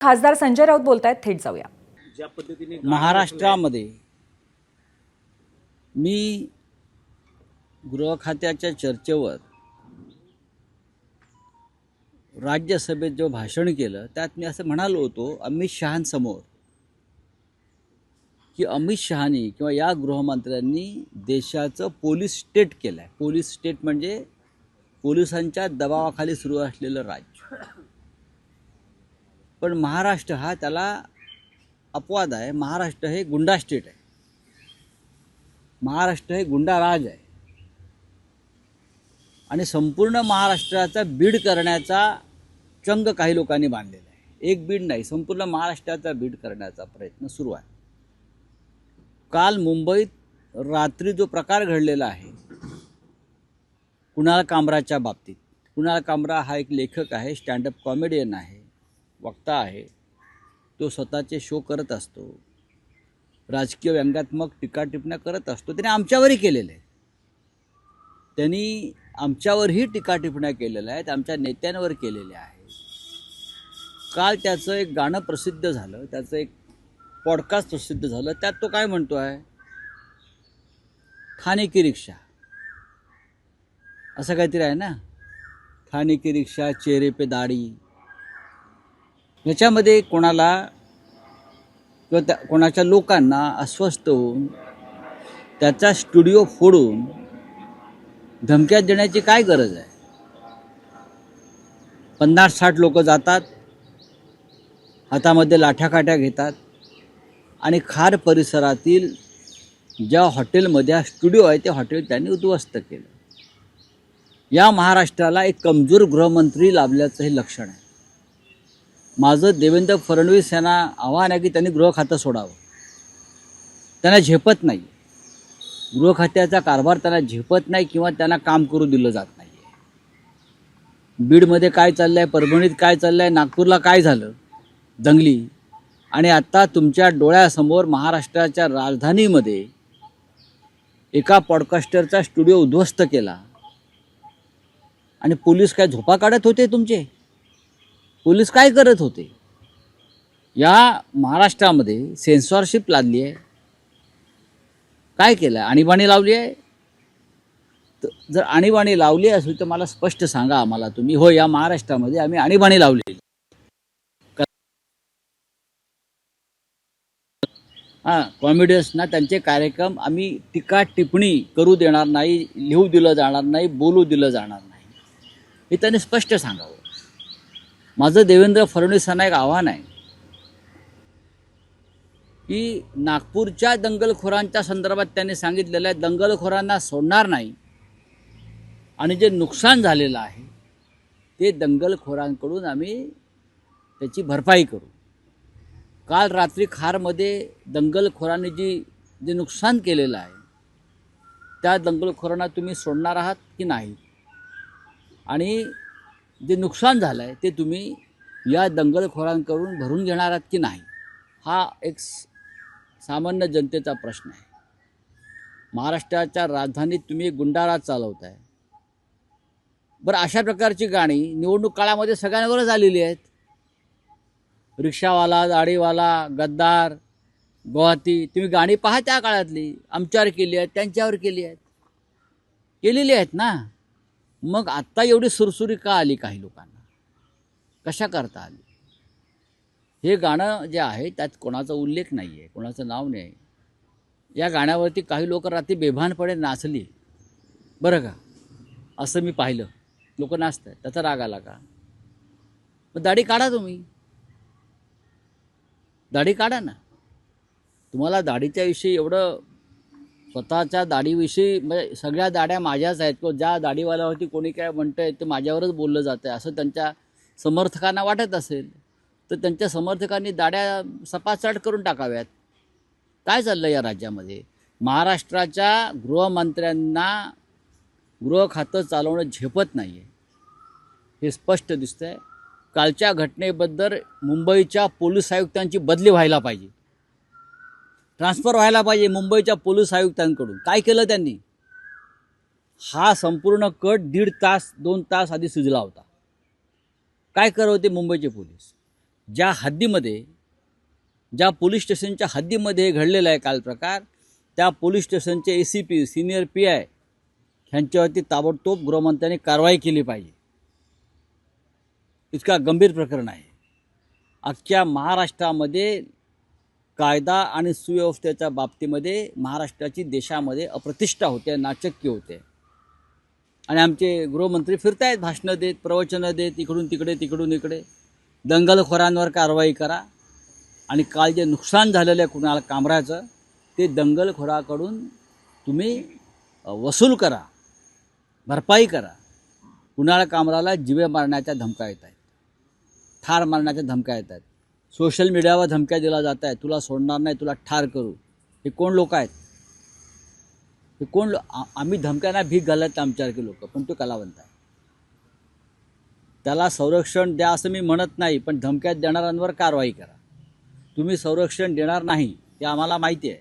खासदार संजय राऊत बोलतायत, थेट जाऊया. ज्या पद्धतीने महाराष्ट्रामध्ये मी गृह खात्याच्या चर्चेवर राज्यसभेत जो भाषण केलं त्यात मी असं म्हणालो होतो अमित शहांसमोर की अमित शहानी किंवा या गृहमंत्र्यांनी देशाचं पोलीस स्टेट केलं आहे. पोलीस स्टेट म्हणजे पोलिसांच्या दबावाखाली सुरू असलेलं राज्य. पण महाराष्ट्र हा त्याला अपवाद आहे. महाराष्ट्र हे गुंडा स्टेट आहे. महाराष्ट्र हे गुंडा राज आहे आणि संपूर्ण महाराष्ट्राचा बीड करण्याचा चंग काही लोकांनी बांधलेला आहे. एक बीड नाही, संपूर्ण महाराष्ट्राचा बीड करण्याचा प्रयत्न सुरू आहे. काल मुंबईत रात्री जो प्रकार घडलेला आहे कुणाल कामराच्या बाबतीत, कुणाल कामरा हा एक लेखक आहे, स्टँडअप कॉमेडियन आहे, वक्ता आहे. तो स्वतःचे शो करत असतो, राजकीय व्यंग्यात्मक टीका टिप्पण्या करत असतो. त्याने आमच्यावरही केलेलं आहे. त्यांनी आमच्यावरही टीका टिप्पण्या केलेल्या आहेत, आमच्या नेत्यांवर केलेल्या आहेत. काल त्याचं एक गाणं प्रसिद्ध झालं, त्याचं एक पॉडकास्ट प्रसिद्ध झालं. त्यात तो काय म्हणतो आहे, खाने की रिक्षा असं काहीतरी आहे ना, खाने की रिक्षा, चेहरे पे दाढी. याच्यामध्ये कोणाला किंवा कोणाच्या लोकांना अस्वस्थ होऊन त्याचा स्टुडिओ फोडून धमक्यात देण्याची काय गरज आहे? 50-60 लोक जातात, हातामध्ये लाठ्याकाठ्या घेतात आणि खार परिसरातील ज्या हॉटेलमध्ये हा स्टुडिओ आहे ते हॉटेल त्यांनी उद्ध्वस्त केलं. या महाराष्ट्राला एक कमजोर गृहमंत्री लाभल्याचं हे लक्षण आहे. माझं देवेंद्र फडणवीस यांना आव्हान आहे की त्यांनी गृह खातं सोडावं. त्यांना झेपत नाही, गृह खात्याचा कारभार त्यांना झेपत नाही किंवा त्यांना काम करू दिलं जात नाही आहे. बीडमध्ये काय चाललं आहे, परभणीत काय चाललं आहे, नागपूरला काय झालं दंगली, आणि आत्ता तुमच्या डोळ्यासमोर महाराष्ट्राच्या राजधानीमध्ये एका पॉडकास्टरचा स्टुडिओ उद्ध्वस्त केला. आणि पोलीस काय झोपा काढत होते? तुमचे पोलीस काय करत होते? या महाराष्ट्रामध्ये सेन्सॉरशिप लादली आहे. काय केलं? आणीबाणी लावली आहे. जर आणीबाणी लावली असेल तर मला स्पष्ट सांगा आम्हाला तुम्ही. हो, या महाराष्ट्रामध्ये आम्ही आणीबाणी लावली. कॉमेडियन्सना त्यांचे कार्यक्रम आम्ही टीका टिप्पणी करू देणार नाही, लिहू दिलं जाणार नाही, बोलू दिलं जाणार नाही, हे त्यांनी स्पष्ट सांगावं. माझं देवेंद्र फडणवीसांना एक आव्हान आहे की नागपूरच्या दंगलखोरांच्या संदर्भात त्यांनी सांगितलेलं आहे दंगलखोरांना सोडणार नाही आणि जे नुकसान झालेलं आहे ते दंगलखोरांकडून आम्ही त्याची भरपाई करू. काल रात्री खारमध्ये दंगलखोरांनी जे नुकसान केलेलं आहे त्या दंगलखोरांना तुम्ही सोडणार आहात की नाही, आणि जे नुकसान झालं आहे ते तुम्ही या दंगलखोरांकडून भरून घेणार आहात की नाही, हा एक सामान्य जनतेचा प्रश्न आहे. महाराष्ट्राच्या राजधानीत तुम्ही एक गुंडाराज चालवत आहे. बरं, अशा प्रकारची गाणी निवडणूक काळामध्ये सगळ्यांवरच आलेली आहेत. रिक्षावाला, दाढीवाला, गद्दार, गुवाहाटी, तुम्ही गाणी पहा त्या काळातली. आमच्यावर केली आहेत, त्यांच्यावर केली आहेत, केलेली आहेत ना. मग आत्ता एवढी सुरसुरी का आली काही लोकांना? कशा करता आली? हे गाणं जे आहे त्यात कोणाचा उल्लेख नाही आहे, कोणाचं नाव नाही. या गाण्यावरती काही लोक रात्री बेभानपणे नाचली बरं का, असं मी पाहिलं. लोक नाचत आहेत, त्याचा राग आला का? मग दाढी काढा, तुम्ही दाढी काढा ना. तुम्हाला दाढीच्या विषयी एवढं, स्वतःच्या दाढीविषयी म्हणजे सगळ्या दाढ्या माझ्याच आहेत किंवा ज्या दाढीवाल्यावरती कोणी काय म्हणतं आहे ते माझ्यावरच बोललं जातं आहे असं त्यांच्या समर्थकांना वाटत असेल तर त्यांच्या समर्थकांनी दाढ्या सपासट करून टाकाव्यात. काय चाललं या राज्यामध्ये? महाराष्ट्राच्या गृहमंत्र्यांना गृह खातं चालवणं झेपत नाही आहे, हे स्पष्ट दिसतं आहे. कालच्या घटनेबद्दल मुंबईच्या पोलीस आयुक्तांची बदली व्हायला पाहिजे, ट्रान्सफर व्हायला पाहिजे मुंबईच्या पोलीस आयुक्तांकडून. काय केलं त्यांनी? हा संपूर्ण कट 1.5 तास 2 तास आधी सुजला होता. काय करत होते मुंबईचे पोलीस? ज्या हद्दीमध्ये, ज्या पोलीस स्टेशनच्या हद्दीमध्ये हे घडलेला आहे काल प्रकार, त्या पोलीस स्टेशनचे ACP सिनियर PI ह्यांच्यावरती ताबडतोब गृहमंत्र्यांनी कारवाई केली पाहिजे. इतका गंभीर प्रकरण आहे. अख्ख्या महाराष्ट्रामध्ये कायदा आणि सुव्यवस्थेच्या बाबतीमध्ये महाराष्ट्राची देशामध्ये अप्रतिष्ठा होते, नाचक्की होते. आणि आमचे गृहमंत्री फिरतायत, भाषणं देत, प्रवचनं देत, इकडून तिकडे तिकडून इकडे. दंगलखोरांवर कारवाई करा आणि काल जे नुकसान झालेलं आहे कुणाल कामराचं ते दंगलखोराकडून तुम्ही वसूल करा, भरपाई करा. कुणाल कामराला जिवे मारण्याच्या धमक्या येत आहेत, ठार मारण्याच्या धमक्या येत आहेत, सोशल मीडियावर धमक्या दिल्या जात आहेत, तुला सोडणार नाही, तुला ठार करू. हे कोण लोक आहेत? हे कोण आम्ही धमक्यांना भीक घालत आमच्यासारखे लोक, पण तो कलावंत आहे. त्याला संरक्षण द्या असं मी म्हणत नाही, पण धमक्यात देणाऱ्यांवर कारवाई करा. तुम्ही संरक्षण देणार नाही ते आम्हाला माहिती आहे,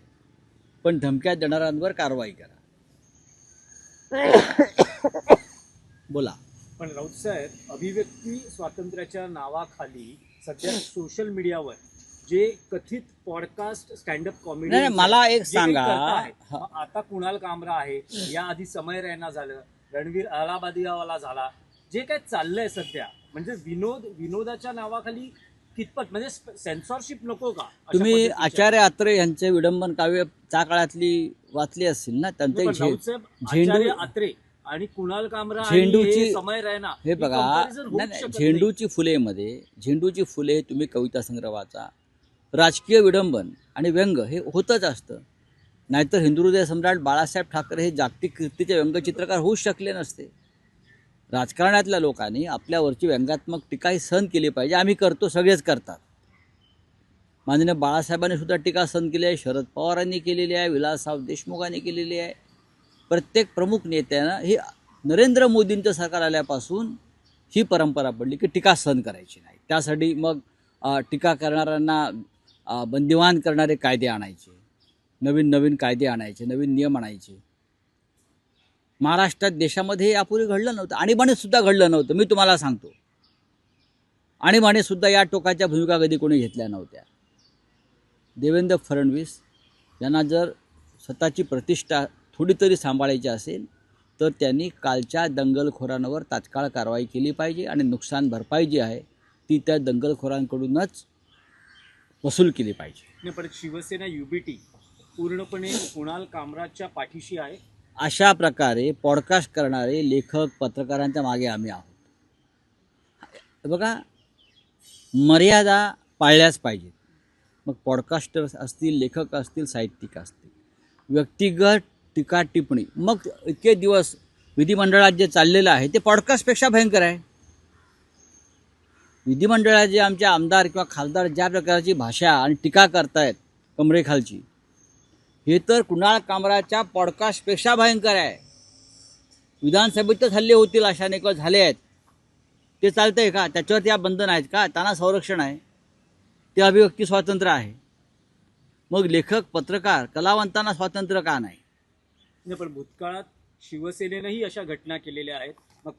पण धमक्यात देणाऱ्यांवर कारवाई करा. बोला. पण राऊत साहेब, अभिव्यक्ती स्वातंत्र्याच्या नावाखाली सध्या सोशल मीडियावर जे कथित पॉडकास्ट स्टँडअप कॉमेडी, नाही, मला एक सांगा. आता कुणाल कामरा आहे, या आधी समय रैना झालं, रणवीर अलाहाबादीवाला झाला, जे काय चाललंय सध्या, म्हणजे विनोदाच्या नावाखाली कितपत म्हणजे सेन्सॉरशिप नको का? तुम्ही आचार्य अत्रे यांचे विडंबन काव्य त्या काळातली वाचली असतील ना? त्यांचे आचार्य अत्रे आणि कुणाल कामरा झेंडूची समय रैना, हे बघा, झेंडूची फुलेमध्ये, झेंडूची फुले तुम्ही कविता संग्रह वाचा. राजकीय विडंबन आणि व्यंग हे होतच असतं. नाहीतर हिंदुहृदय सम्राट बाळासाहेब ठाकरे हे जागतिक कीर्तीचे व्यंगचित्रकार होऊच शकले नसते. राजकारणातल्या लोकांनी आपल्यावरची व्यंगात्मक टीका ही सहन केली पाहिजे. आम्ही करतो, सगळेच करतात. माननीय बाळासाहेबांनी सुद्धा टीका सहन केली आहे, शरद पवारांनी केलेली आहे, विलासराव देशमुखांनी केलेली आहे. प्रत्येक प्रमुख नेत्यानं ही नरेंद्र मोदींचं सरकार आल्यापासून ही परंपरा पडली की टीका सहन करायची नाही. त्यासाठी मग टीका करणाऱ्यांना बंदिवान करणारे कायदे आणायचे, नवीन नवीन कायदे आणायचे, नवीन नियम आणायचे. महाराष्ट्रात, देशामध्ये हे यापूर्वी घडलं नव्हतं. आणीबाणीतसुद्धा घडलं नव्हतं. मी तुम्हाला सांगतो, आणीबाणीतसुद्धा या टोकाच्या भूमिका कधी कोणी घेतल्या नव्हत्या. देवेंद्र फडणवीस यांना जर स्वतःची प्रतिष्ठा थोडी तरी सांभाळायची असेल तर त्यांनी कालच्या दंगलखोरांवर तात्काळ कारवाई केली पाहिजे आणि नुकसान भरपाई जी आहे ती त्या दंगलखोरांकडूनच वसूल केली पाहिजे. नाही, पण शिवसेना UBT पूर्णपणे कुणाल कामराच्या पाठीशी आहे. अशा प्रकारे पॉडकास्ट करणारे लेखक, पत्रकारांच्या मागे आम्ही आहोत. बघा, मर्यादा पाळल्याच पाहिजेत. मग पॉडकास्टर्स असतील, लेखक असतील, साहित्यिक असतील, व्यक्तिगत टीका टिप्पणी, मग इतके दिवस विधिमंडळात जे चाललेलं आहे ते पॉडकास्टपेक्षा भयंकर आहे. विधिमंडळात जे आमचे आमदार किंवा खासदार ज्या प्रकारची भाषा आणि टीका करतायत कमरेखालची, हे तर कुणाल कामराच्या पॉडकास्टपेक्षा भयंकर आहे. विधानसभेतच हल्ले होतील अशा अनेक झाले आहेत. ते चालतंय का? त्याच्यावर त्या बंधन आहेत का? त्यांना संरक्षण आहे, ते अभिव्यक्ती स्वातंत्र्य आहे. मग लेखक, पत्रकार, कलावंतांना स्वातंत्र्य का नाही? पण भूतकाळात शिवसेनेनंही अशा घटना केलेल्या आहेत. मग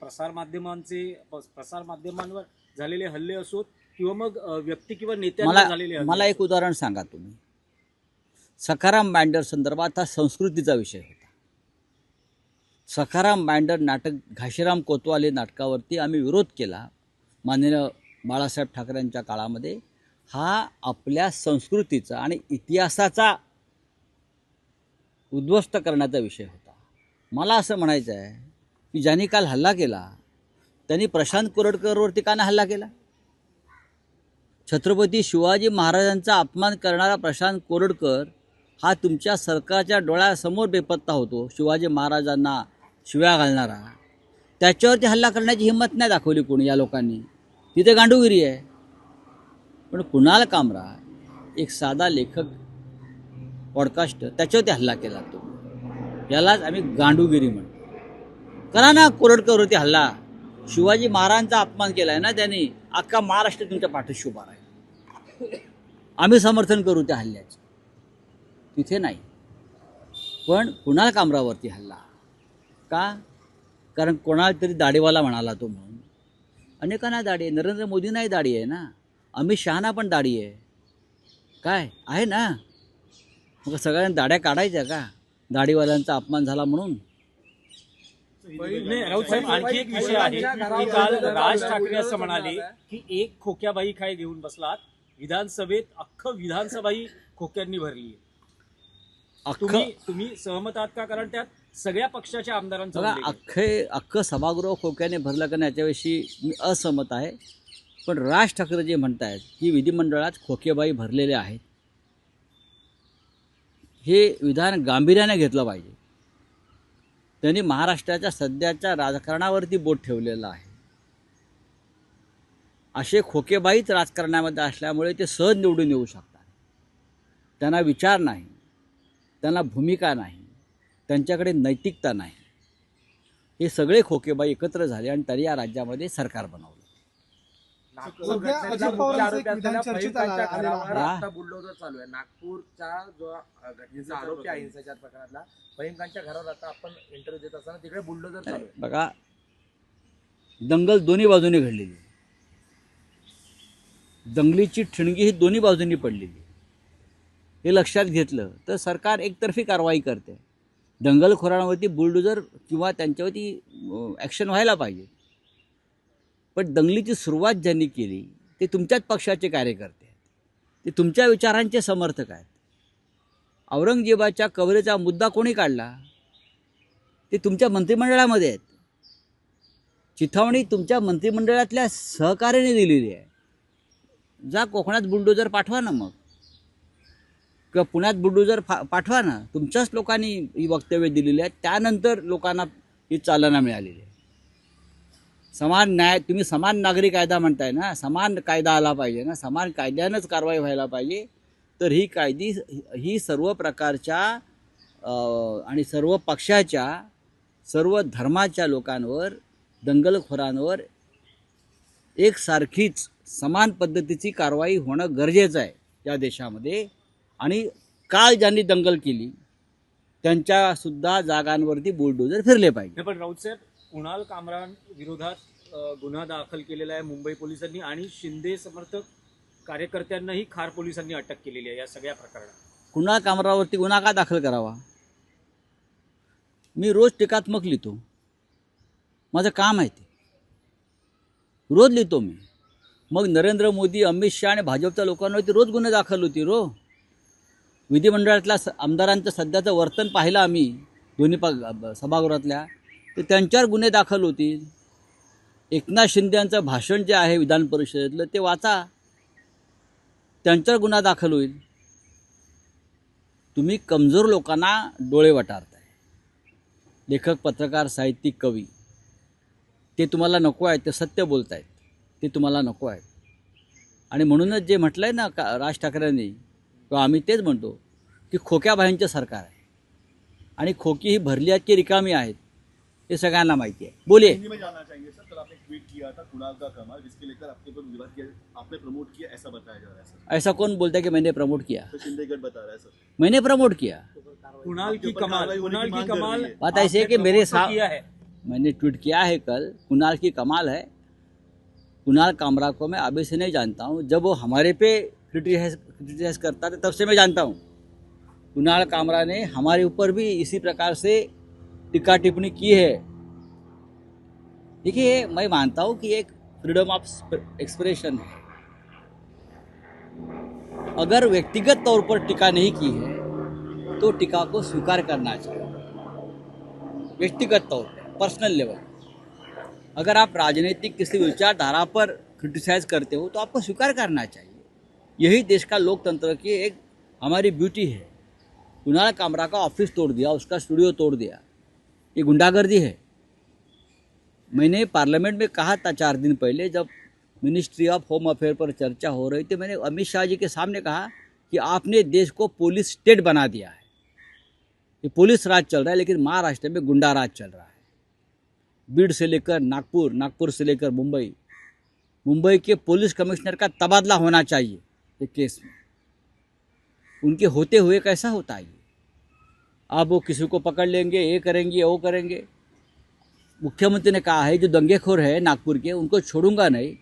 प्रसारमाध्यमांवर झालेले हल्ले असोत किंवा मग व्यक्ती किंवा नेत्यांवर झालेले हल्ले. मला एक उदाहरण सांगा तुम्ही. सखाराम बँडर संदर्भात हा संस्कृतीचा विषय होता. सखाराम बँडर नाटक, घाशीराम कोतवाल नाटकावरती आम्ही विरोध केला माननीय बाळासाहेब ठाकरेंच्या काळामध्ये. हा आपल्या संस्कृतीचा आणि इतिहासाचा उद्ध्वस्त करण्याचा विषय होता. मला असं म्हणायचं आहे की ज्यांनी काल हल्ला केला त्यांनी प्रशांत कोरडकरवरती का नाही हल्ला केला? छत्रपती शिवाजी महाराजांचा अपमान करणारा प्रशांत कोरडकर हा तुमच्या सरकारच्या डोळ्यासमोर बेपत्ता होतो. शिवाजी महाराजांना शिव्या घालणारा, त्याच्यावरती हल्ला करण्याची हिंमत नाही दाखवली कोणी या लोकांनी. तिथे गांडूगिरी आहे. पण कुणाल कामरा एक साधा लेखक, पॉडकास्टर, त्याच्यावरती हल्ला केला तो. यालाच आम्ही गांडूगिरी म्हणतो. करा ना कोरडकरवरती हल्ला. शिवाजी महाराजांचा अपमान केला आहे ना त्यांनी. अख्खा महाराष्ट्र तुमच्या पाठीशी उभा राहील. आम्ही समर्थन करू त्या हल्ल्याचं. तिथे नाही. पण कुणाल कामरावरती हल्ला का? कारण कोणाला तरी दाढीवाला म्हणाला तो म्हणून. अनेकांना दाढी आहे. नरेंद्र मोदींनाही दाढी आहे ना. अमित शहाना पण दाढी आहे, काय आहे ना? मग सगळ्यांना दाढ्या काढायच्या का? दाढीवाल्यांचा अपमान झाला म्हणून? नाही राऊत साहेब, आणखी एक विषय आहे की काल राज ठाकरे असं म्हणाले की एक खोक्याबाई काय घेऊन बसलात, विधानसभेत अख्खं विधानसभा ही खोक्यांनी भरली. तुम्ही सहमत आहात का? कारण त्यात सगळ्या पक्षाच्या आमदारांचा बघा, उल्लेख आहे. अख्खं सभागृह खोक्याने भरलं का नाही याच्याविषयी मी असहमत आहे. पण राज ठाकरे जे म्हणतायत की विधिमंडळात खोकेबाई भरलेले आहेत, हे विधान गांभीर्याने घेतलं पाहिजे. त्यांनी महाराष्ट्राच्या सध्याच्या राजकारणावरती बोट ठेवलेलं आहे. असे खोकेबाईच राजकारणामध्ये असल्यामुळे ते सहज निवडून येऊ शकतात. त्यांना विचार नाही, त्यांना भूमिका नाही, त्यांच्याकडे नैतिकता नाही. हे सगळे खोकेबाई एकत्र झाले आणि तरी या राज्यामध्ये सरकार बनवलं. सध्या अजित पवारांचं एक विधान चर्चेत आलेलं आहे. आता बुलडोजर चालू आहे. नागपूरचा जो घटनेचा आरोपी आहे हिंसाचार प्रकरणातला, भयंकांच्या घरावर आता आपण इंटरव्ह्यू देत असताना तिकडे बुलडोजर चालू आहे. बघा, दंगल दोन्ही बाजूने घडलेली आहे. दंगलीची ठिणगी ही दोन्ही बाजूंनी पडलेली आहे. हे लक्षात घेतलं तर सरकार एकतर्फी कारवाई करते. दंगलखोरांवरती बुलडोजर किंवा त्यांच्यावरती ॲक्शन व्हायला पाहिजे. पण दंगलीची सुरुवात ज्यांनी केली ते तुमच्याच पक्षाचे कार्यकर्ते आहेत, ते तुमच्या विचारांचे समर्थक आहेत. औरंगजेबाच्या कबरेचा मुद्दा कोणी काढला? ते तुमच्या मंत्रिमंडळामध्ये आहेत. चिथावणी तुमच्या मंत्रिमंडळातल्या सहकार्याने दिलेली आहे. जा कोकणात बुलडोजर पाठवा ना, मग किंवा पुण्यात बुलडोजर पाठवा ना. तुमच्याच लोकांनी ही वक्तव्य दिलेली आहेत. त्यानंतर लोकांना ही चालना मिळालेली आहे. समान न्याय, तुम्ही समान नागरी कायदा म्हणताय ना, समान कायदा आला पाहिजे ना, समान कायद्यानंच कारवाई व्हायला पाहिजे. तर ही सर्व प्रकारच्या आणि सर्व पक्षाच्या, सर्व धर्माच्या लोकांवर, दंगलखोरांवर एकसारखीच समान पद्धतीची कारवाई होणं गरजेचं आहे या देशामध्ये. आणि काल ज्यांनी दंगल केली त्यांच्यासुद्धा जागांवरती बुलडोजर फिरले पाहिजे. पण राऊत साहेब, कुणाल कामरा विरोधात गुन्हा दाखल केलेला आहे मुंबई पोलिसांनी आणि शिंदे समर्थक कार्यकर्त्यांनाही खार पोलिसांनी अटक केलेली आहे या सगळ्या प्रकरणात. कुणाल कामरावरती गुन्हा का दाखल करावा? मी रोज टीकात्मक लिहितो, माझं काम आहे ते, रोज लिहितो मी. मग नरेंद्र मोदी, अमित शहा आणि भाजपच्या लोकांवरती रोज गुन्हे दाखल होती. विधिमंडळातल्या आमदारांचं सध्याचं वर्तन पाहिलं आम्ही दोन्ही सभागृहातल्या, तर त्यांच्यावर गुन्हे दाखल होतील. एकनाथ शिंदे यांचं भाषण जे आहे विधान परिषदेतलं ते वाचा, त्यांच्यावर गुन्हा दाखल होईल. तुम्ही कमजोर लोकांना डोळे वटारताय. लेखक, पत्रकार, साहित्यिक, कवी, ते तुम्हाला नको आहेत, ते सत्य बोलत आहेत, ते तुम्हाला नको आहेत. आणि म्हणूनच जे म्हटलं आहे ना राज ठाकरेंनी, किंवा आम्ही तेच म्हणतो की खोक्या बाह्यांचं सरकार आहे आणि खोकी ही भरली आहेत की रिकामी आहेत हे सगळ्यांना माहिती आहे. बोलिए. हिंदी में जानना चाहेंगे सर, कल आपने ट्वीट किया था कुणाल का कमाल, जिसके लेकर आपके ऊपर विवाद किया, आपने प्रमोट किया ऐसा बताया जा रहा है सर. ऐसा कौन बोलता है कि मैंने प्रमोट किया? तो शिंदे गढ़ बता रहा है सर. मैंने प्रमोट किया? कुणाल की कमाल बात ऐसी है कि मेरे साथ किया है. मैंने ट्वीट किया है कल, कुणाल की कमाल है. कुणाल कामरा को मैं अभी से नहीं जानता हूँ, जब वो हमारे पे क्रिटिसाइज करता था तब से मैं जानता हूँ. कुणाल कामरा ने हमारे ऊपर भी इसी प्रकार से टीका टिप्पणी की है. देखिए, मैं मानता हूँ कि एक फ्रीडम ऑफ एक्सप्रेशन है. अगर व्यक्तिगत तौर पर टीका नहीं की है तो टीका को स्वीकार करना चाहिए. व्यक्तिगत तौर पर, पर्सनल लेवल, अगर आप राजनीतिक किसी विचारधारा पर क्रिटिसाइज करते हो तो आपको स्वीकार करना चाहिए. यही देश का लोकतंत्र की एक हमारी ब्यूटी है. कुणाल कामरा का ऑफिस तोड़ दिया, उसका स्टूडियो तोड़ दिया, ये गुंडागर्दी है. मैंने पार्लियामेंट में कहा था 4 दिन पहले, जब मिनिस्ट्री ऑफ होम अफेयर पर चर्चा हो रही थी, मैंने अमित शाह जी के सामने कहा कि आपने देश को पुलिस स्टेट बना दिया है. ये पुलिस राज चल रहा है, लेकिन महाराष्ट्र में गुंडा राज चल रहा है. बीड से लेकर नागपुर, नागपुर से लेकर मुंबई, मुंबई के पुलिस कमिश्नर का तबादला होना चाहिए ये केस में. उनके होते हुए कैसा होता है? अब वो किसी को पकड़ लेंगे, ये करेंगे, वो करेंगे. मुख्यमंत्री ने कहा है जो दंगेखोर है नागपुर के उनको छोड़ूंगा नहीं,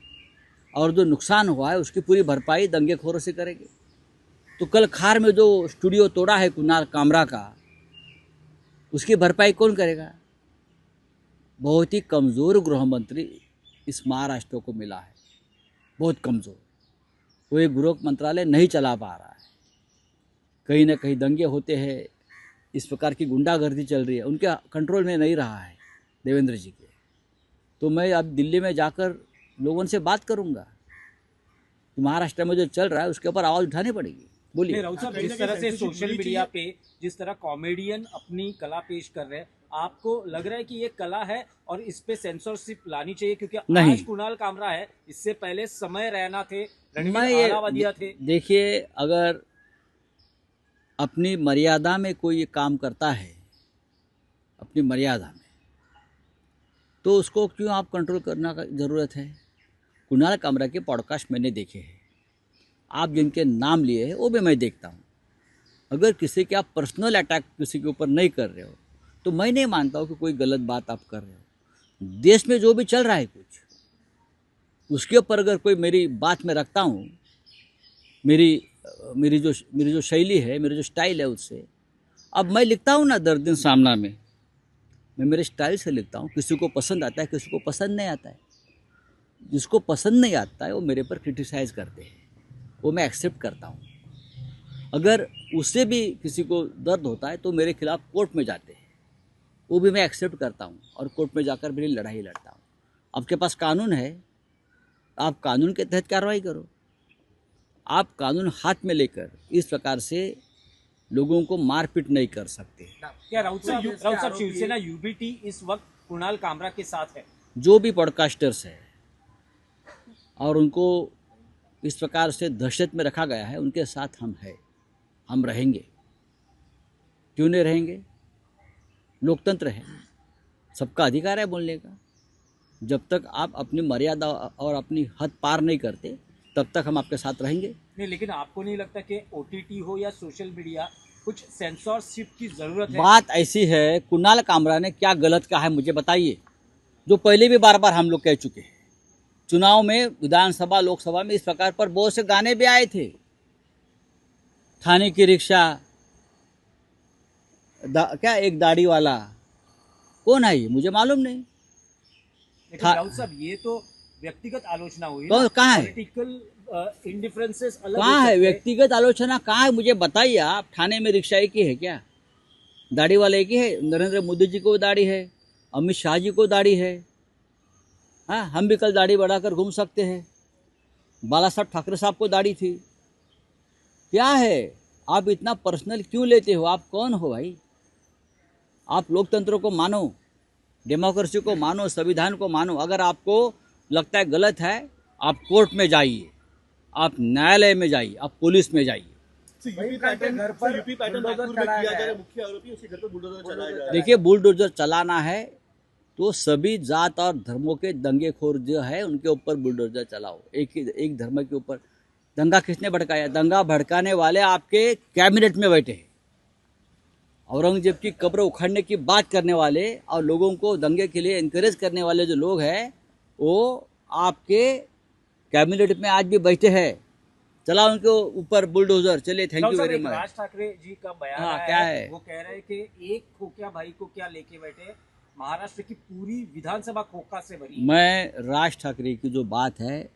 और जो नुकसान हुआ है उसकी पूरी भरपाई दंगेखोरों से करेंगे। तो कल खार में जो स्टूडियो तोड़ा है कुणाल कामरा का, उसकी भरपाई कौन करेगा? बहुत ही कमज़ोर गृह मंत्री इस महाराष्ट्र को मिला है, बहुत कमज़ोर। वो एक गृह मंत्रालय नहीं चला पा रहा है, कहीं ना कहीं दंगे होते हैं, इस प्रकार की गुंडागर्दी चल रही है, उनके कंट्रोल में नहीं रहा है देवेंद्र जी के। तो मैं अब दिल्ली में जाकर लोगों से बात करूंगा, महाराष्ट्र में जो चल रहा है उसके ऊपर आवाज़ उठानी पड़ेगी। बोलिए। राउत साहब, जिस तरह से सोशल मीडिया पे जिस तरह कॉमेडियन अपनी कला पेश कर रहे हैं, आपको लग रहा है कि ये कला है और इस पे सेंसरशिप लानी चाहिए? क्योंकि नहीं। आज कुणाल कामरा है, इससे पहले समय रैना थे, रणवीर अहलावालिया थे। देखिए, अगर अपनी मर्यादा में कोई काम करता है, अपनी मर्यादा में, तो उसको क्यों आप कंट्रोल करना का ज़रूरत है? कुणाल कामरा के पॉडकास्ट मैंने देखे हैं, आप जिनके नाम लिए हैं वो भी मैं देखता हूँ। अगर किसी के आप पर्सनल अटैक किसी के ऊपर नहीं कर रहे हो तो मैं नहीं मानता हूँ कि कोई गलत बात आप कर रहे हो। देश में जो भी चल रहा है कुछ, उसके ऊपर अगर कोई मेरी बात में रखता हूँ, मेरी जो शैली है, मेरी जो स्टाइल है, उससे अब मैं लिखता हूँ ना 10 दिन सामना में, मैं मेरे स्टाइल से लिखता हूँ। किसी को पसंद आता है, किसी को पसंद नहीं आता है। जिसको पसंद नहीं आता है वो मेरे पर क्रिटिसाइज़ करते हैं, वो मैं एक्सेप्ट करता हूँ। अगर उससे भी किसी को दर्द होता है तो मेरे खिलाफ कोर्ट में जाते हैं, वो भी मैं एक्सेप्ट करता हूँ और कोर्ट में जाकर मेरी लड़ाई लड़ता हूँ। आपके पास कानून है, आप कानून के तहत कार्रवाई करो। आप कानून हाथ में लेकर इस प्रकार से लोगों को मारपीट नहीं कर सकते। क्या राउत साहब शिवसेना यूबीटी इस वक्त कुणाल कामरा के साथ है? जो भी पॉडकास्टर्स है और उनको इस प्रकार से दहशत में रखा गया है, उनके साथ हम हैं, हम रहेंगे। क्यों नहीं रहेंगे? लोकतंत्र है, सबका अधिकार है बोलने का। जब तक आप अपनी मर्यादा और अपनी हद पार नहीं करते तब तक हम आपके साथ रहेंगे। नहीं, लेकिन आपको नहीं लगता कि ओटीटी हो या सोशल मीडिया, कुछ सेंसरशिप की जरूरत है? बात ऐसी है, कुणाल कामरा ने क्या गलत कहा है मुझे बताइए, जो पहले भी बार बार हम लोग कह चुके हैं। चुनाव में, विधानसभा लोकसभा में इस प्रकार पर बहुत से गाने भी आए थे। थाने की रिक्शा, क्या एक दाढ़ी वाला, कौन है ये मुझे मालूम नहीं। लेकिन राउत साहब, ये तो व्यक्तिगत आलोचना हुई तो ना? कहाँ है? पॉलिटिकल इंडिफरेंसेस अलग हो कहाँ है सकते हैं। व्यक्तिगत आलोचना? कहाँ है मुझे बताइए आप। थाने में रिक्शा एक ही है क्या? दाढ़ी वाला एक ही है? नरेंद्र मोदी जी को दाढ़ी है, अमित शाह जी को दाढ़ी है। हाँ, हम भी कल दाढ़ी बढ़ाकर घूम सकते हैं। बाला साहब ठाकरे साहब को दाढ़ी थी। क्या है, आप इतना पर्सनल क्यों लेते हो? आप कौन हो भाई? आप लोकतंत्र को मानो, डेमोक्रेसी को मानो, संविधान को मानो। अगर आपको लगता है गलत है, आप कोर्ट में जाइए, आप न्यायालय में जाइए, आप पुलिस में जाइए। यूपी पैटर्न नागपुर में किया जा रहा है, मुख्य आरोपी उसके घर पर बुलडोजर चलाया जा रहा है। देखिए, बुलडोजर चलाना है तो सभी जात और धर्मों के दंगेखोर जो है उनके ऊपर बुलडोजर चलाओ। एक धर्म के ऊपर दंगा किसने भड़काया? दंगा भड़काने वाले आपके कैबिनेट में बैठे हैं। औरंगजेब की कब्र उखाड़ने की बात करने वाले और लोगों को दंगे के लिए इनकरेज करने वाले जो लोग हैं, वो आपके कैबिनेट में आज भी बैठे हैं। चला उनके ऊपर बुलडोजर। चलिए, thank you very much. Raj Thackeray ji का बयान हाँ, आया क्या है? वो कह रहे हैं कि एक खोखिया भाई को क्या लेके बैठे, महाराष्ट्र की पूरी विधानसभा खोखा से भरी। मैं राज ठाकरे की जो बात है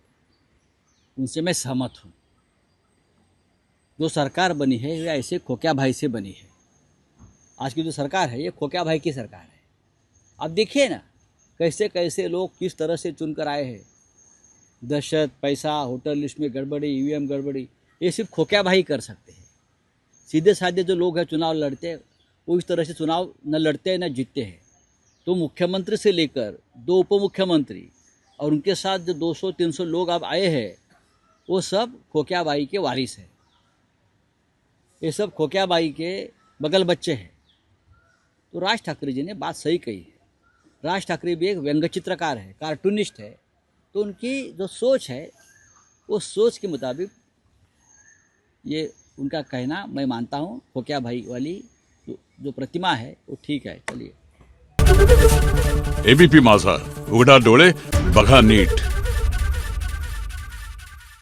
उनसे मैं सहमत हूँ। जो सरकार बनी है वह ऐसे खोखिया भाई से बनी है। आज की जो सरकार है ये खोखिया भाई की सरकार है। आप देखिए ना कैसे कैसे लोग किस तरह से चुनकर आए हैं। दहशत, पैसा, होटल लिस्ट में गड़बड़ी, ईवीएम गड़बड़ी, ये सिर्फ खोखिया भाई कर सकते हैं। सीधे साधे जो लोग हैं चुनाव लड़ते हैं, वो इस तरह से चुनाव न लड़ते हैं न जीतते हैं। तो मुख्यमंत्री से लेकर 2 उप मुख्यमंत्री और उनके साथ जो 200-300 लोग अब आए हैं, वो सब खोखिया बाई के वारिस हैं। ये सब खोखिया बाई के बगल बच्चे हैं। तो राज ठाकरे जी ने बात सही कही है। राज ठाकरे भी एक व्यंग्य चित्रकार है, कार्टूनिस्ट है। तो उनकी जो सोच है वो सोच के मुताबिक ये उनका कहना मैं मानता हूँ। खोखिया भाई वाली जो प्रतिमा है वो ठीक है। चलिए, एबीपी माझा, उघडा डोळे बघा नीट।